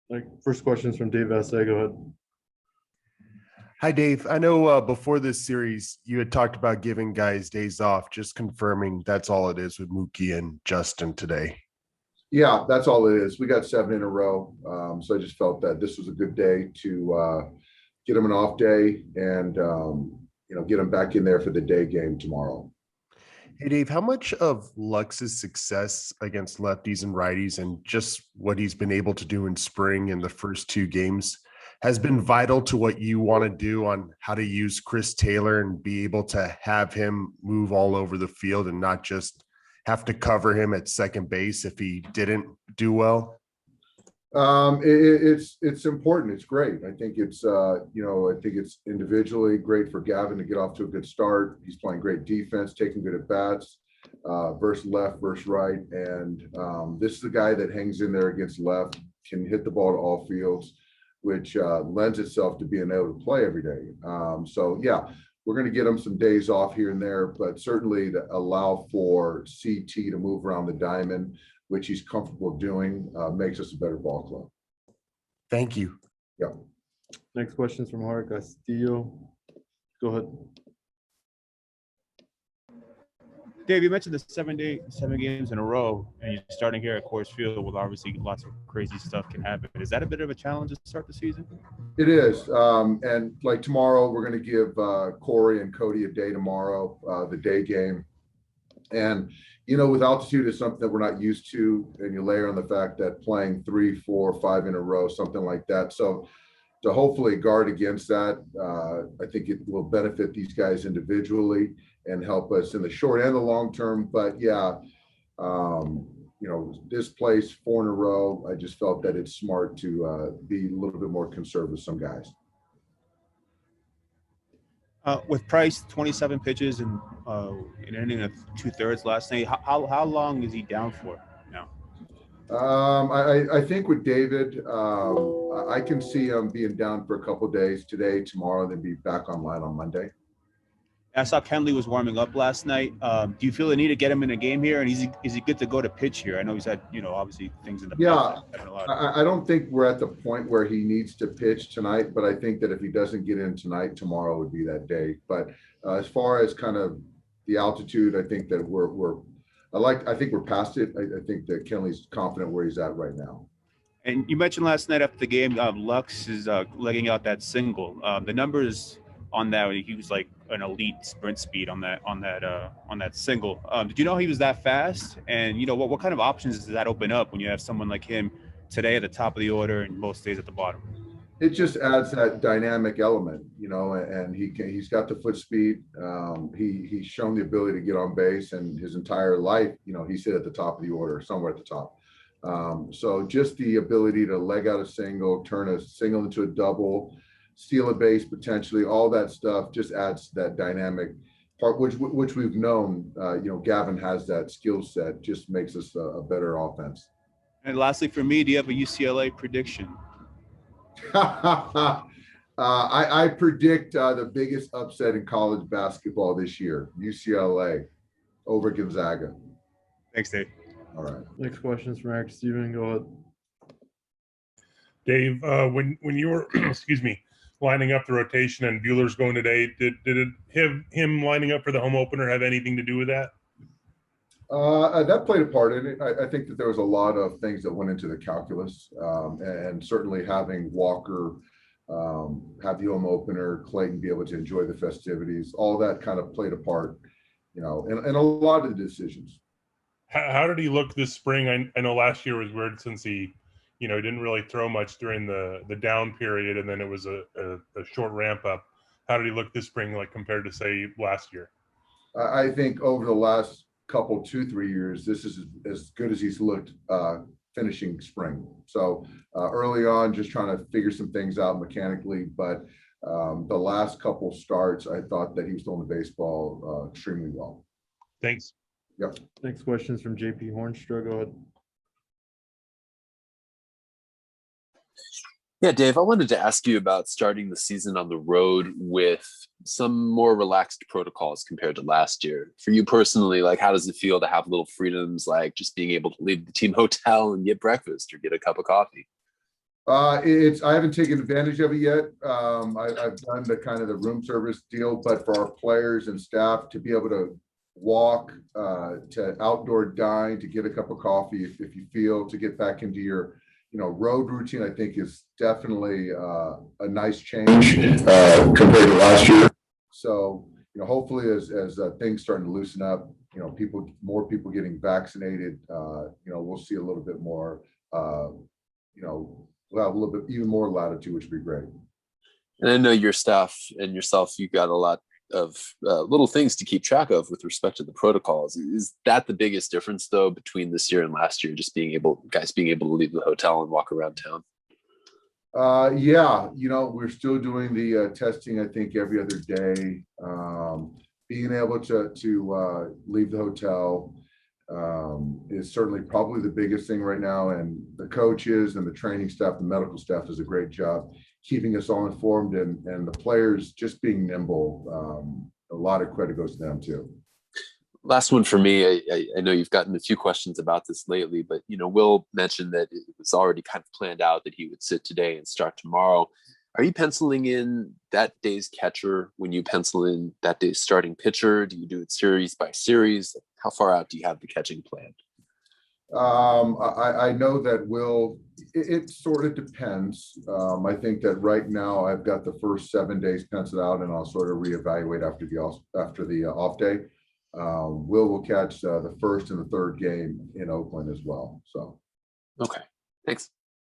Like first questions from Dave Assig. Go ahead. Hi, Dave. I know before this series, you had talked about giving guys days off. Just confirming that's all it is with Mookie and Justin today. Yeah, that's all it is. We got 7 in a row. So I just felt that this was a good day to get him an off day and, get him back in there for the day game tomorrow. Hey, Dave, how much of Lux's success against lefties and righties and just what he's been able to do in spring in the first two games has been vital to what you want to do on how to use Chris Taylor and be able to have him move all over the field and not just have to cover him at second base if he didn't do well? It's important. It's great. I think it's individually great for Gavin to get off to a good start. He's playing great defense, taking good at bats, versus left, versus right. And this is the guy that hangs in there against left, can hit the ball to all fields, which lends itself to being able to play every day. So yeah, we're going to get him some days off here and there, but certainly to allow for CT to move around the diamond, which he's comfortable doing, makes us a better ball club. Thank you. Yeah. Next questions from Hart Castillo. Go ahead. Dave, you mentioned the 7 games in a row, and you're starting here at Coors Field with obviously lots of crazy stuff can happen. Is that a bit of a challenge to start the season? It is. And like tomorrow, we're going to give Corey and Cody a day tomorrow, the day game. And, with altitude is something that we're not used to. And you layer on the fact that playing 3, 4, 5 in a row, something like that. So to hopefully guard against that, I think it will benefit these guys individually and help us in the short and the long term. But yeah, this place 4 in a row, I just felt that it's smart to be a little bit more conservative with some guys. With Price, 27 pitches and an inning of 2/3 last night, how long is he down for now? I think with David, I can see him being down for a couple of days today, tomorrow, then be back online on Monday. I saw Kenley was warming up last night. Do you feel the need to get him in a game here? And is he good to go to pitch here? I know he's had, obviously things in the past. I don't think we're at the point where he needs to pitch tonight, but I think that if he doesn't get in tonight, tomorrow would be that day. But as far as kind of the altitude, I think that I think we're past it. I think that Kenley's confident where he's at right now. And you mentioned last night after the game, Lux is legging out that single. The numbers on that, he was like an elite sprint speed on that single. Did you know he was that fast? And what kind of options does that open up when you have someone like him today at the top of the order and most days at the bottom? It just adds that dynamic element, and he's got the foot speed. He's shown the ability to get on base, and his entire life, he's hit at the top of the order, somewhere at the top. So just the ability to leg out a single, turn a single into a double, steal a base potentially, all that stuff just adds to that dynamic part, which we've known. Gavin has that skill set, just makes us a better offense. And lastly, for me, do you have a UCLA prediction? I predict the biggest upset in college basketball this year: UCLA over Gonzaga. Thanks, Dave. All right. Next questions from Eric Steven. Go ahead. Dave, when you were excuse me, lining up the rotation and Bueller's going today, did him lining up for the home opener have anything to do with that? That played a part in it. I think that there was a lot of things that went into the calculus, and certainly having Walker have the home opener, Clayton be able to enjoy the festivities, all that kind of played a part, in a lot of the decisions. How did he look this spring? I know last year was weird since he didn't really throw much during the down period, and then it was a short ramp up. How did he look this spring, like compared to say last year? I think over the last couple 2-3 years, this is as good as he's looked finishing spring. So early on, just trying to figure some things out mechanically, but the last couple starts, I thought that he was throwing the baseball extremely well. Thanks. Yep. Next questions from JP Hornstra. Go ahead. Yeah, Dave, I wanted to ask you about starting the season on the road with some more relaxed protocols compared to last year. For you personally, like, how does it feel to have little freedoms, like just being able to leave the team hotel and get breakfast or get a cup of coffee? I haven't taken advantage of it yet. I've done the kind of the room service deal, but for our players and staff to be able to walk, to outdoor dine, to get a cup of coffee, if you feel, to get back into your, road routine, I think is definitely a nice change compared to last year. So, hopefully as things starting to loosen up, more people getting vaccinated, we'll see a little bit more, well, a little bit even more latitude, which would be great. And I know your staff and yourself, you got a lot of little things to keep track of with respect to the protocols. Is that the biggest difference though between this year and last year, just being able to leave the hotel and walk around town? Yeah, we're still doing the testing, I think, every other day. Being able to leave the hotel is certainly probably the biggest thing right now. And the coaches and the training staff, the medical staff does a great job keeping us all informed, and the players just being nimble. A lot of credit goes to them too. Last one for me. I know you've gotten a few questions about this lately, but Will mentioned that it was already kind of planned out that he would sit today and start tomorrow. Are you penciling in that day's catcher when you pencil in that day's starting pitcher? Do you do it series by series? How far out do you have the catching planned? I know that it sort of depends. I think that right now I've got the first 7 days penciled out, and I'll sort of reevaluate after the off day. Will catch the first and the third game in Oakland as well. So, okay, thanks.